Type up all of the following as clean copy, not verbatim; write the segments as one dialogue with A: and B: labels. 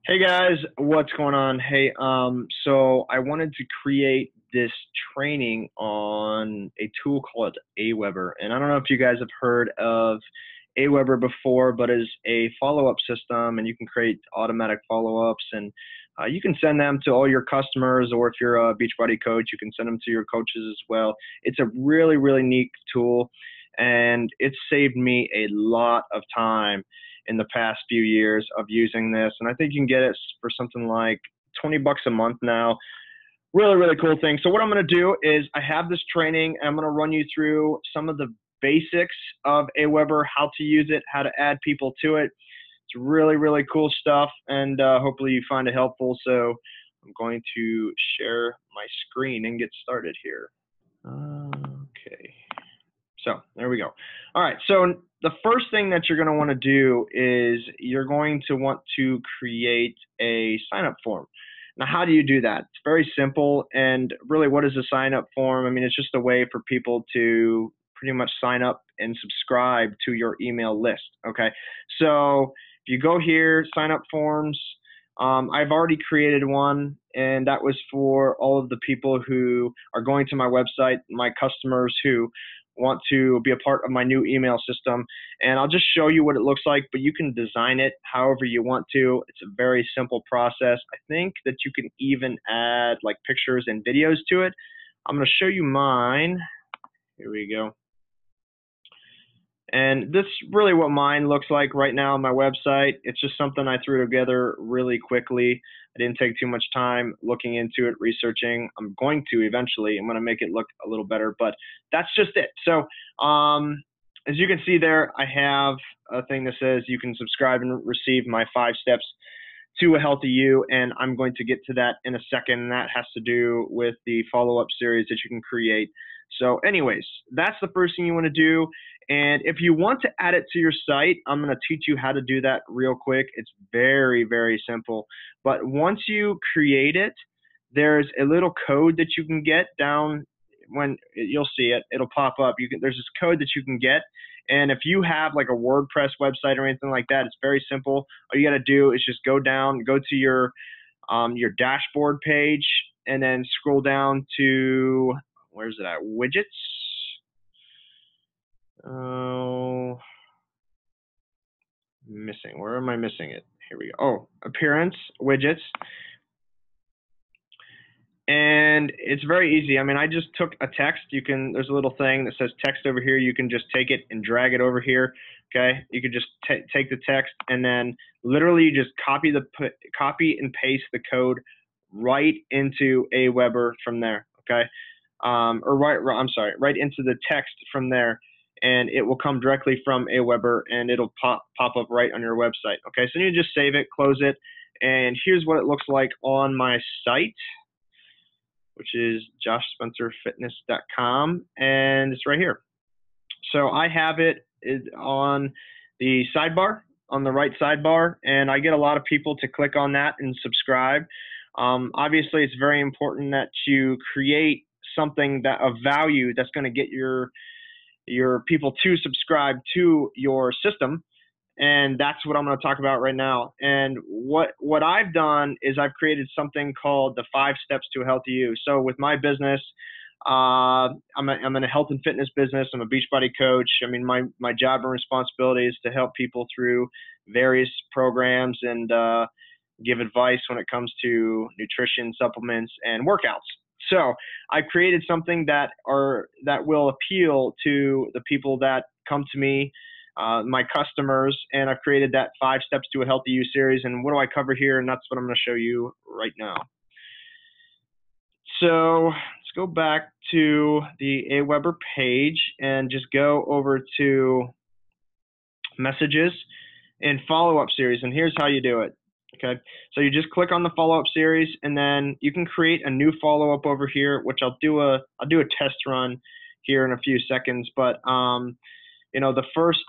A: Hey guys, what's going on? Hey, so I wanted to create this training on a tool called Aweber, and I don't know if you guys have heard of Aweber before, but it's a follow-up system, and you can create automatic follow-ups, and you can send them to all your customers, or if you're a Beachbody coach, you can send them to your coaches as well. It's a really, really neat tool, and it's saved me a lot of time in the past few years of using this. And I think you can get it for something like 20 bucks a month now. Really, really cool thing. So what I'm going to do is I have this training and I'm going to run you through some of the basics of Aweber, how to use it, how to add people to it. It's really, really cool stuff, and hopefully you find it helpful. So I'm going to share my screen and get started here. Okay. So there we go. All right. So the first thing that you're going to want to do is you're going to want to create a sign-up form. Now, how do you do that? It's very simple. And really, what is a sign-up form? I mean, it's just a way for people to pretty much sign up and subscribe to your email list. Okay. So if you go here, sign up forms, I've already created one, and that was for all of the people who are going to my website, my customers who want to be a part of my new email system. And I'll just show you what it looks like, but you can design it however you want to. It's a very simple process. I think that you can even add like pictures and videos to it. I'm going to show you mine. Here we go. And this is really what mine looks like right now on my website. It's just something I threw together really quickly. I didn't take too much time looking into it, researching. I'm going to eventually. I'm going to make it look a little better, but that's just it. So as you can see there, I have a thing that says you can subscribe and receive my 5 steps to a healthy you, and I'm going to get to that in a second. And that has to do with the follow-up series that you can create. So anyways, that's the first thing you want to do. And if you want to add it to your site, I'm going to teach you how to do that real quick. It's very, very simple. But once you create it, there's a little code that you can get down when you'll see it. It'll pop up. There's this code that you can get. And if you have like a WordPress website or anything like that, it's very simple. All you got to do is just go down, go to your dashboard page, and then scroll down to, where's it at? Widgets. Oh, missing. Where am I missing it? Here we go. Oh, appearance, widgets. And it's very easy. I mean, I just took a text. There's a little thing that says text over here. You can just take it and drag it over here. Okay. You could just take the text and then literally you just copy and paste the code right into Aweber from there. Okay. Right into the text from there. And it will come directly from Aweber, and it'll pop up right on your website. Okay, so you just save it, close it, and here's what it looks like on my site, which is joshspencerfitness.com, and it's right here. So I have it on the sidebar, on the right sidebar, and I get a lot of people to click on that and subscribe. Obviously, it's very important that you create something of value that's going to get your people to subscribe to your system, and that's what I'm going to talk about right now. And what I've done is I've created something called the 5 steps to a healthy you. So with my business, I'm in a health and fitness business. I'm a Beachbody coach. I mean, my job and responsibility is to help people through various programs and give advice when it comes to nutrition, supplements, and workouts. So I created something that will appeal to the people that come to me, my customers, and I've created that 5 steps to a healthy you series. And what do I cover here? And that's what I'm going to show you right now. So let's go back to the Aweber page and just go over to messages and follow-up series. And here's how you do it. Okay, so you just click on the follow-up series, and then you can create a new follow-up over here, which I'll do a test run here in a few seconds. But you know, the first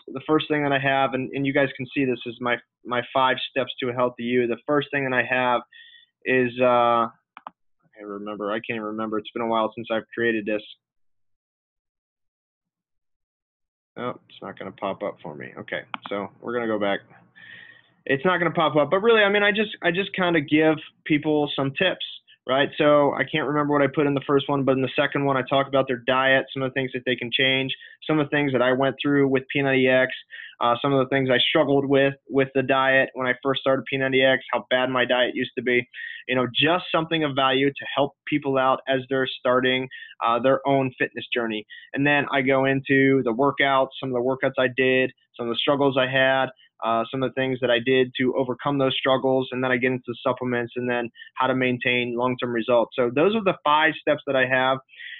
A: thing that I have, and you guys can see this is my 5 steps to a healthy you. The first thing that I have is I can't even remember. It's been a while since I've created this. Oh, it's not going to pop up for me. Okay, so we're going to go back. it's not going to pop up. But really, I mean, I just kind of give people some tips, right? So I can't remember what I put in the first one, but in the second one, I talk about their diet, some of the things that they can change, some of the things that I went through with P90X, some of the things I struggled with the diet when I first started P90X, how bad my diet used to be, you know, just something of value to help people out as they're starting their own fitness journey. And then I go into the workouts, some of the workouts I did, some of the struggles I had, some of the things that I did to overcome those struggles, and then I get into supplements and then how to maintain long-term results. So those are the 5 steps that I have.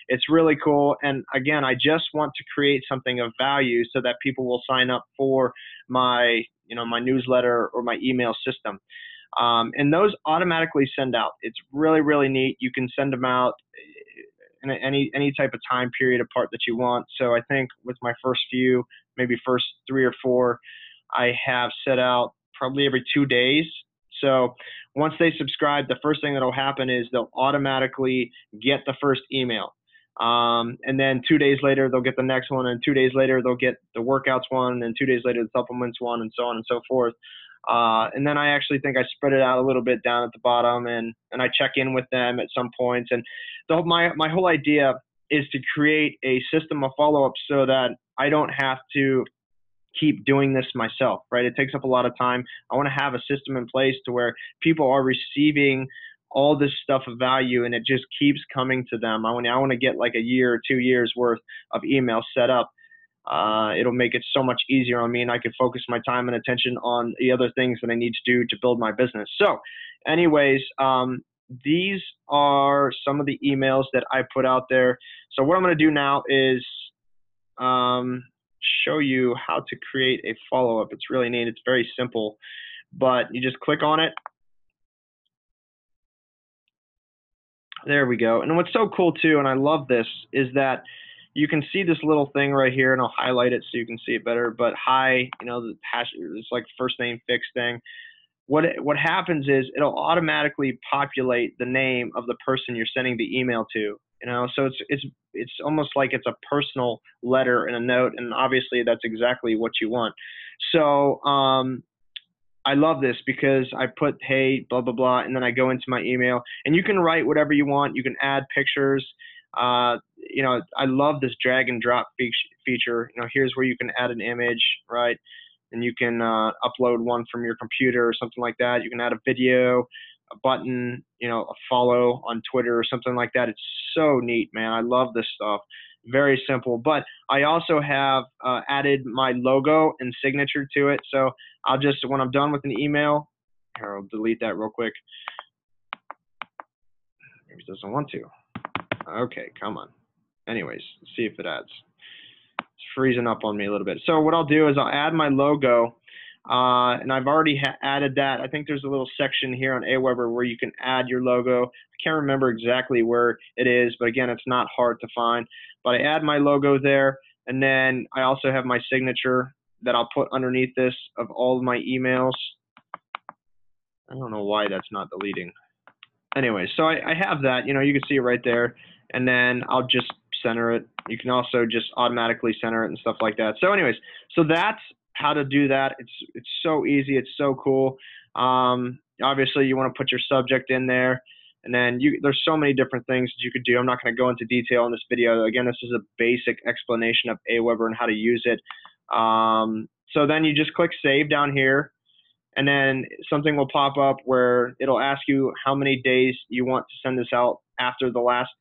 A: It's really cool. And again, I just want to create something of value so that people will sign up for my, you know, my newsletter or my email system. And those automatically send out. It's really, really neat. You can send them out in any type of time period apart that you want. So I think with my first few, maybe first 3 or 4, I have set out probably every 2 days. So once they subscribe, the first thing that'll happen is they'll automatically get the first email. And then 2 days later, they'll get the next one. And 2 days later, they'll get the workouts one. And 2 days later, the supplements one, and so on and so forth. And then I actually think I spread it out a little bit down at the bottom, and I check in with them at some points. And my whole idea is to create a system of follow-up so that I don't have to keep doing this myself, right? It takes up a lot of time. I want to have a system in place to where people are receiving all this stuff of value, and it just keeps coming to them. I want to get like a year or 2 years worth of emails set up. It'll make it so much easier on me, and I can focus my time and attention on the other things that I need to do to build my business. So anyways, these are some of the emails that I put out there. So what I'm going to do now is show you how to create a follow-up. It's really neat. It's very simple, but you just click on it. There we go. And what's so cool too, and I love this, is that you can see this little thing right here, and I'll highlight it so you can see it better. But hi, you know, the hash, it's like first name fixed thing. What happens is it'll automatically populate the name of the person you're sending the email to. You know, so it's almost like it's a personal letter and a note, and obviously that's exactly what you want. So I love this because I put, hey, blah, blah, blah, and then I go into my email, and you can write whatever you want. You can add pictures. You know, I love this drag and drop feature. You know, here's where you can add an image, right? And you can upload one from your computer or something like that. You can add a video, a button, you know, a follow on Twitter or something like that. It's so neat, man. I love this stuff. Very simple. But I also have added my logo and signature to it. So I'll just, when I'm done with an email, here, I'll delete that real quick. Maybe it doesn't want to. Okay, come on. Anyways, let's see if it adds. It's freezing up on me a little bit. So what I'll do is I'll add my logo, and I've already added that. I think there's a little section here on Aweber where you can add your logo. I can't remember exactly where it is, but again, it's not hard to find. But I add my logo there, and then I also have my signature that I'll put underneath this of all of my emails. I don't know why that's not deleting. Anyway, so I have that. You know, you can see it right there, and then I'll just center it. You can also just automatically center it and stuff like that. So anyways, so that's how to do that. It's so easy. It's so cool. Obviously, you want to put your subject in there, and then there's so many different things that you could do. I'm not going to go into detail in this video. Again, this is a basic explanation of Aweber and how to use it. So then you just click save down here, and then something will pop up where it'll ask you how many days you want to send this out after the last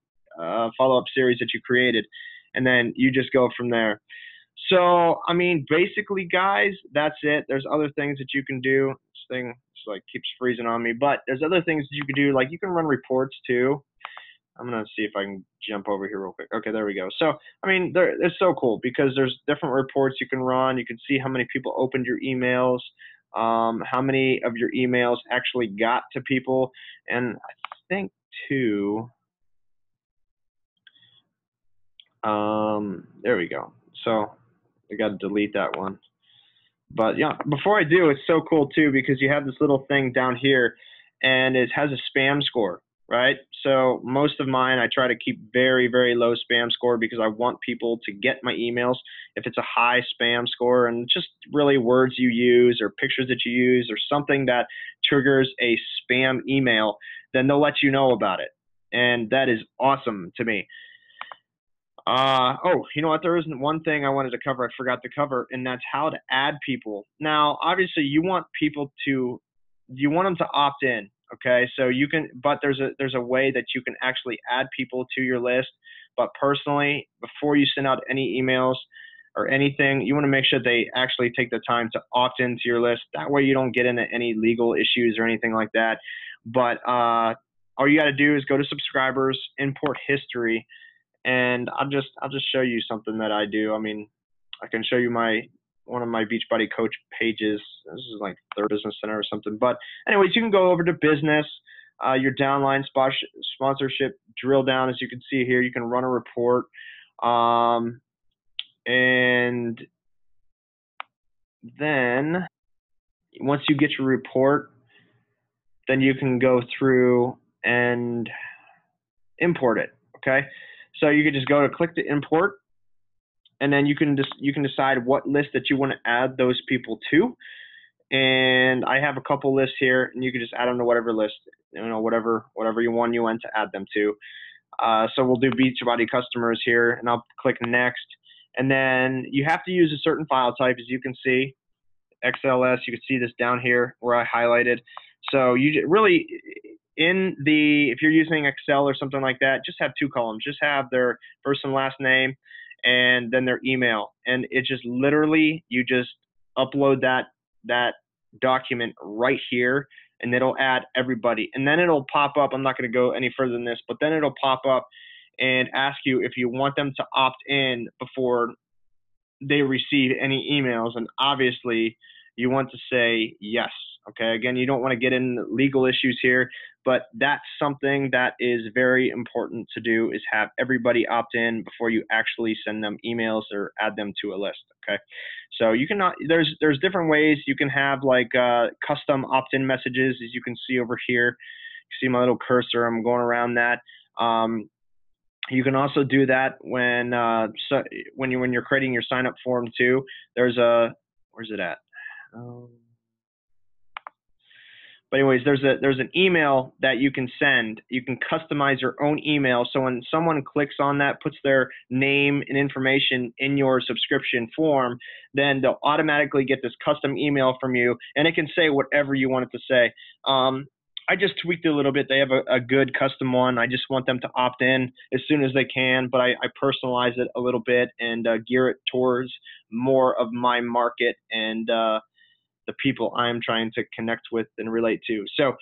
A: follow-up series that you created, and then you just go from there. So, I mean, basically, guys, that's it. There's other things that you can do. This thing just like keeps freezing on me, but there's other things that you can do. Like you can run reports too. I'm gonna see if I can jump over here real quick. Okay, there we go. So, I mean, it's so cool because there's different reports you can run. You can see how many people opened your emails, how many of your emails actually got to people, and I think too. There we go. So I got to delete that one. But yeah, before I do, it's so cool too because you have this little thing down here, and it has a spam score. right? So most of mine, I try to keep very, very low spam score because I want people to get my emails. If it's a high spam score and just really words you use or pictures that you use or something that triggers a spam email, then they'll let you know about it. And that is awesome to me. Oh, you know what? There isn't one thing I wanted to cover I forgot to cover, and that's how to add people. Now, obviously, you want them to opt in, okay? So you can, but there's a way that you can actually add people to your list. But personally, before you send out any emails or anything, you want to make sure they actually take the time to opt into your list. That way, you don't get into any legal issues or anything like that. But all you got to do is go to subscribers, import history, and I'll just show you something that I do. I mean, I can show you one of my Beachbody coach pages. This is like their business center or something. But anyways, you can go over to business, your downline sponsorship, drill down. As you can see here, you can run a report. And then once you get your report, then you can go through and import it, okay? So you can just go to click to import, and then you can decide what list that you want to add those people to. And I have a couple lists here, and you can just add them to whatever list, whatever you want to add them to. So we'll do Beachbody customers here, and I'll click next. And then you have to use a certain file type, as you can see, XLS. You can see this down here where I highlighted. So you really, if you're using Excel or something like that, just have two columns. Just have their first and last name and then their email. And it just literally, you just upload that document right here, and it'll add everybody. And then it'll pop up. I'm not going to go any further than this, but then it'll pop up and ask you if you want them to opt in before they receive any emails. And obviously you want to say yes. Okay. Again, you don't want to get into legal issues here, but that's something that is very important to do, is have everybody opt in before you actually send them emails or add them to a list. Okay. So you can, there's different ways you can have like custom opt-in messages, as you can see over here. You see my little cursor, I'm going around that. You can also do that when you're creating your sign up form too. Where's it at? But anyways, there's an email that you can send. You can customize your own email. So when someone clicks on that, puts their name and information in your subscription form, then they'll automatically get this custom email from you, and it can say whatever you want it to say. I just tweaked it a little bit. They have a good custom one. I just want them to opt in as soon as they can, but I personalize it a little bit and gear it towards more of my market and the people I'm trying to connect with and relate to. So,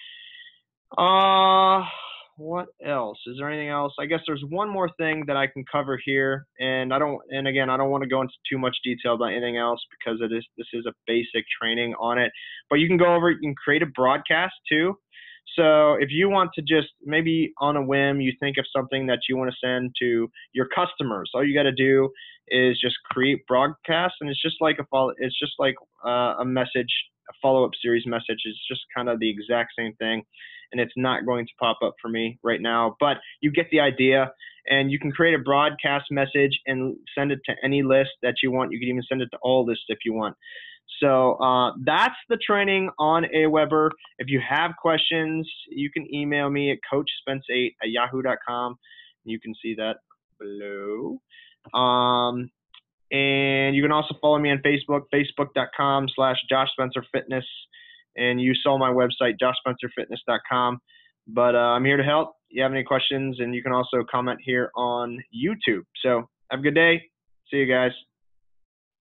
A: what else? Is there anything else? I guess there's one more thing that I can cover here, and again, I don't want to go into too much detail about anything else because this is a basic training on it. But you can go over, you can create a broadcast too. So if you want to just maybe on a whim, you think of something that you want to send to your customers, all you got to do is just create broadcast, and it's just like a message, a follow-up series message. It's just kind of the exact same thing, and it's not going to pop up for me right now, but you get the idea. And you can create a broadcast message and send it to any list that you want. You can even send it to all lists if you want. So that's the training on Aweber. If you have questions, you can email me at coachspence8@yahoo.com. You can see that below. And you can also follow me on Facebook, facebook.com/JoshSpencerFitness. And you saw my website, joshspencerfitness.com. But I'm here to help. If you have any questions, and you can also comment here on YouTube. So have a good day. See you guys.